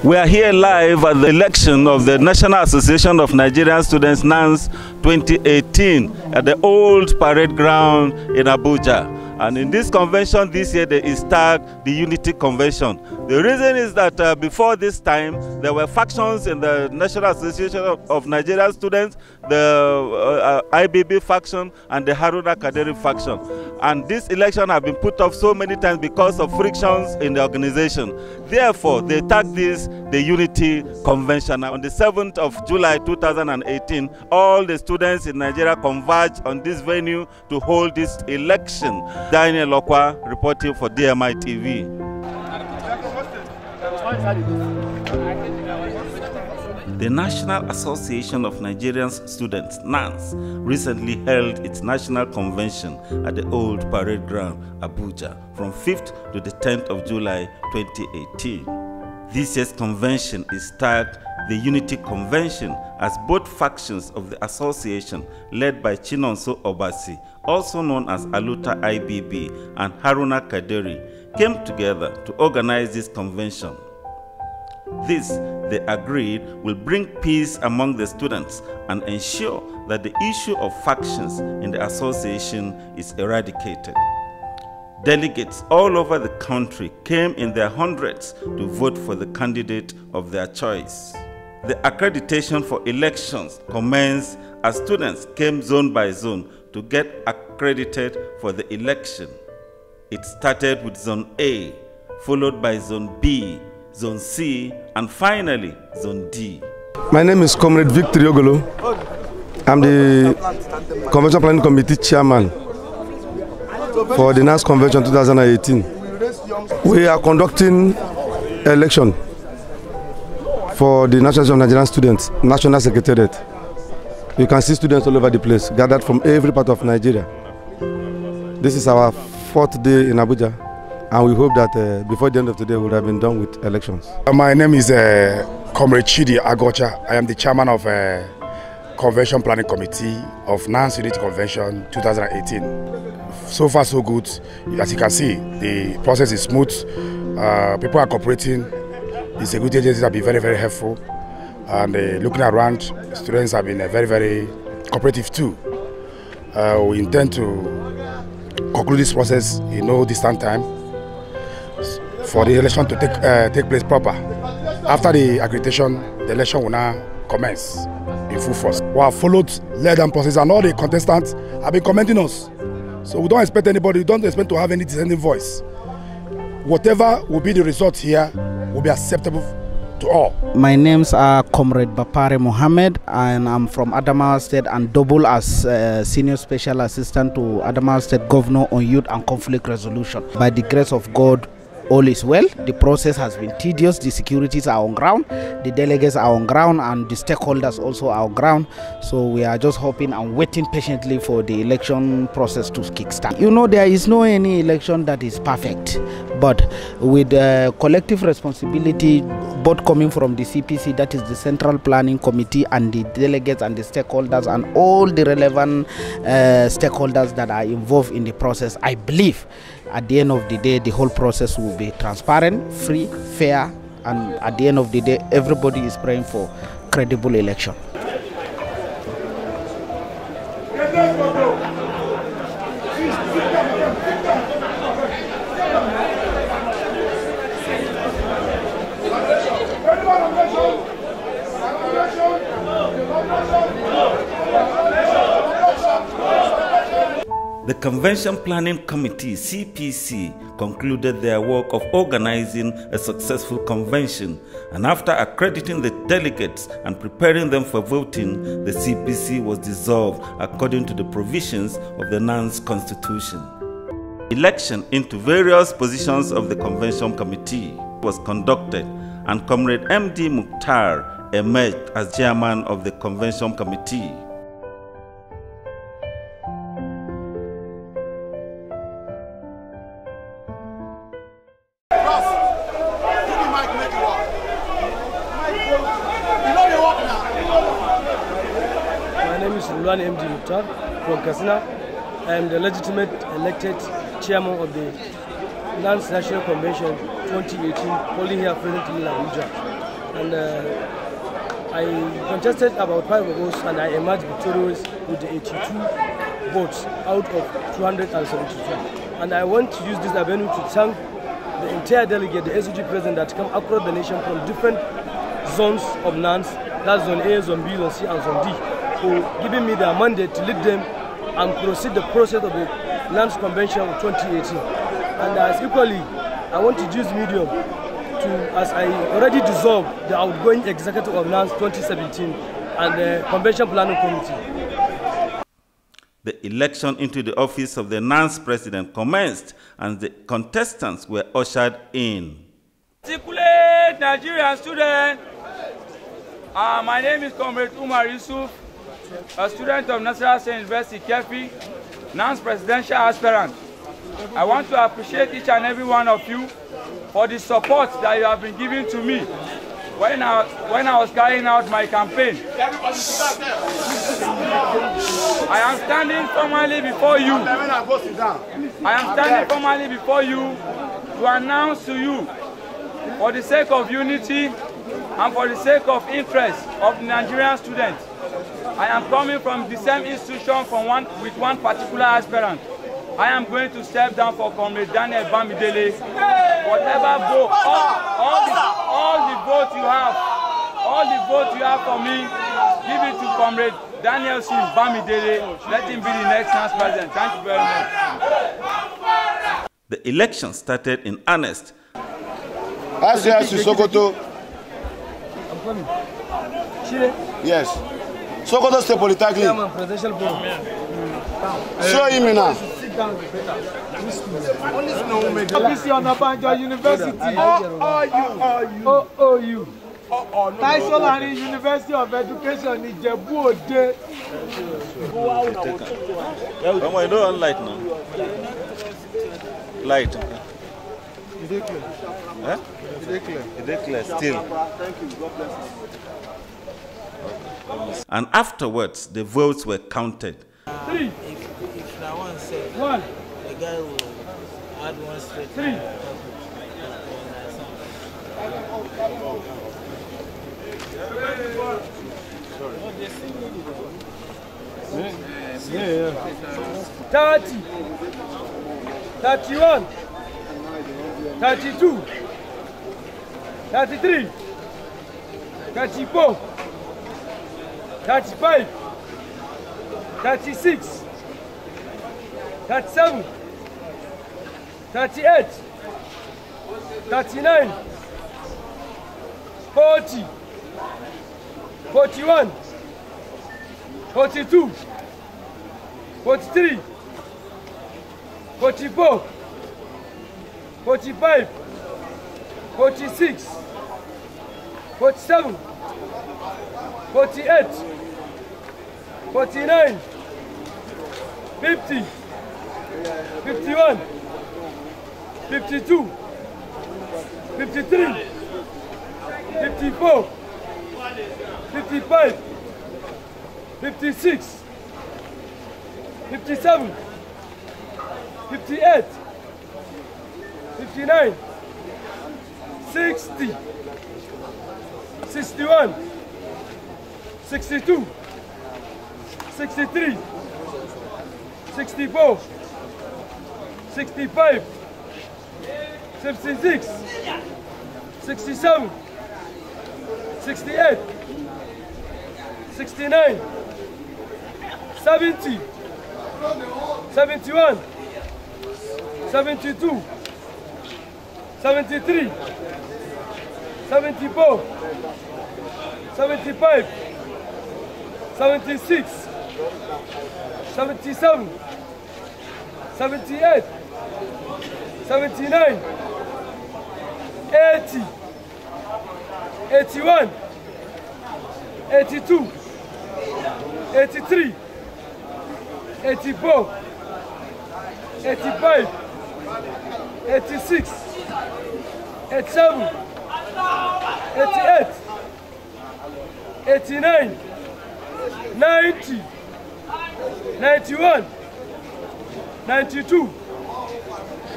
We are here live at the election of the National Association of Nigerian Students, NANS 2018, at the old parade ground in Abuja. And in this convention this year, they is tagged the Unity Convention. The reason is that before this time, there were factions in the National Association of Nigerian Students, the IBB faction and the Haruna Kaderi faction. And this election has been put off so many times because of frictions in the organization. Therefore, they tagged this the Unity Convention. On the 7th of July 2018, all the students in Nigeria converged on this venue to hold this election. Daniel Okwa reporting for DMI TV. The National Association of Nigerian Students, NANS, recently held its national convention at the old parade ground, Abuja, from 5th to the 10th of July 2018. This year's convention is tagged the Unity Convention as both factions of the association, led by Chinonso Obasi, also known as Aluta IBB, and Haruna Kaderi, came together to organize this convention. This, they agreed, will bring peace among the students and ensure that the issue of factions in the association is eradicated. Delegates all over the country came in their hundreds to vote for the candidate of their choice. The accreditation for elections commenced as students came zone by zone to get accredited for the election. It started with Zone A, followed by Zone B, Zone C, and finally Zone D. My name is Comrade Victor Yogolo. I'm the Convention Planning Committee Chairman for the NANS Convention 2018. We are conducting election for the National Association of Nigerian Students, National Secretariat. You can see students all over the place, gathered from every part of Nigeria. This is our 4th day in Abuja, and we hope that before the end of today, we will have been done with elections. My name is Comrade Chidi Agocha. I am the chairman of Convention Planning Committee of NANS Unity Convention 2018. So far, so good. As you can see, the process is smooth. People are cooperating. The security agencies have been very, very helpful. And looking around, students have been very, very cooperative too. We intend to conclude this process in no distant time for the election to take place proper. After the accreditation, the election will now commence in full force. We have followed, led and process, and all the contestants have been commenting us. So we don't expect anybody, we don't expect to have any dissenting voice. Whatever will be the result here will be acceptable to all. My names are Comrade Bapare Mohammed, and I'm from Adamawa State and double as Senior Special Assistant to Adamawa State Governor on Youth and Conflict Resolution. By the grace of God, all is well. The process has been tedious. The securities are on ground, the delegates are on ground, and the stakeholders also are on ground. So we are just hoping and waiting patiently for the election process to kickstart. You know, there is no any election that is perfect, but with collective responsibility, both coming from the CPC, that is the Central Planning Committee, and the delegates and the stakeholders and all the relevant stakeholders that are involved in the process, I believe at the end of the day, the whole process will be transparent, free, fair, and at the end of the day, everybody is praying for credible election. The Convention Planning Committee, CPC, concluded their work of organizing a successful convention, and after accrediting the delegates and preparing them for voting, the CPC was dissolved according to the provisions of the NANS Constitution. Election into various positions of the Convention Committee was conducted, and Comrade M.D. Mukhtar emerged as chairman of the Convention Committee. My name is Ulwan M.D. Mukhtar from Katsina. I am the legitimate elected chairman of the NANS National Convention 2018, holding here presently in Abuja. and I contested about 5 of us, and I emerged victorious with the 82 votes out of 272. And I want to use this avenue to thank the entire delegate, the SUG president that come across the nation from different zones of NANS, that's Zone A, Zone B, Zone C, and Zone D, for giving me the mandate to lead them and proceed the process of the NANS Convention of 2018. And as equally, I want to use medium to, as I already dissolved the outgoing executive of NANS 2017 and the Convention Planning Committee. The election into the office of the NANS president commenced and the contestants were ushered in. Articulate Nigerian student. My name is Comrade Umar Yusuf, a student of Nasarawa State University, Kefi, NANS presidential aspirant. I want to appreciate each and every one of you for the support that you have been giving to me when I was carrying out my campaign. I am standing formally before you. I am standing formally before you to announce to you, for the sake of unity and for the sake of interest of the Nigerian students, I am coming from the same institution with one particular aspirant. I am going to step down for Comrade Daniel Bamidele. Whatever vote, all the vote you have for me, give it to Comrade Daniel Bamidele. Let him be the next NANS president. Thank you very much. The election started in earnest. Asiasi Sokoto. I'm coming. Chile? Yes. Sokoto State Polytechnic. Chairman, presidential board. Show him now. Office on Obanjo University. OOU. Taisolari University of Education Ijebu Ode. Come on, you don't light now. Light. Is it clear? Huh? Is it clear? Is it clear still? Thank you. God bless you. And afterwards, the votes were counted. 3. If that one said, 1. the guy will add one straight. 3. Yeah. 30. 31. 32. 33. 34. 35. 36. 37. 38. 39. 40. 41. 42. 43. 44. 45. 46. 47. 48. 49. 50. 51. 52. 53. 54. 55. 56. 57. 58. 59. 60. 61. 62. 63. 64. 65. 66. 67. 68. 69. 70. 71. 72. 73. 74. 75. 76. 77. 78. 79. 80. 81. 82. 83. 84. 85. 86. 87. 88. 89. 90. 91. 92.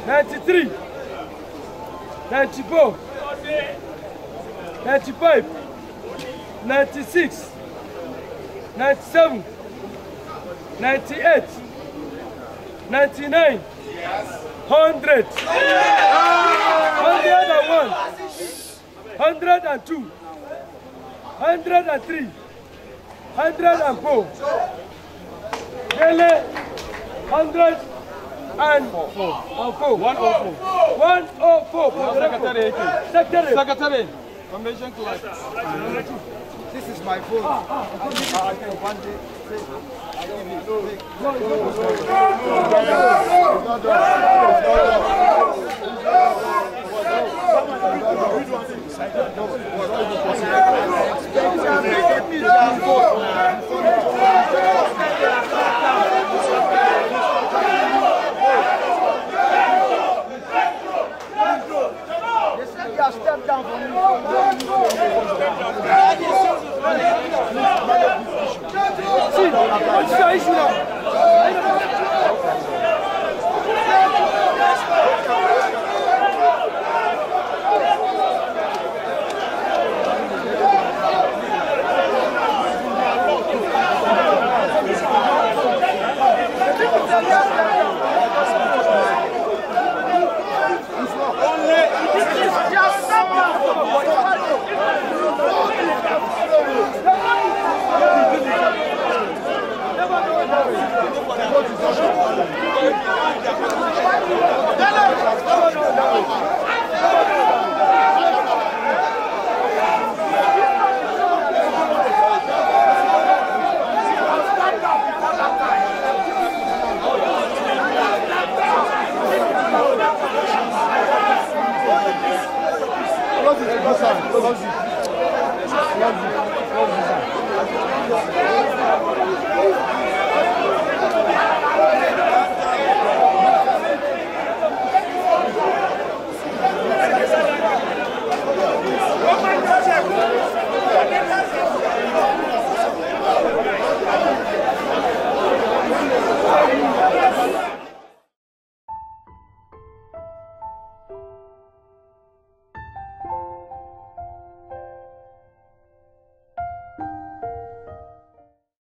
93. 94. 95, 96, 97, 98, 99, 100, 101, 102, 103, 104, Dele, 104. 104. Secretary. Convention class. This is my phone. Step down for me. See, what's the issue now? Close it.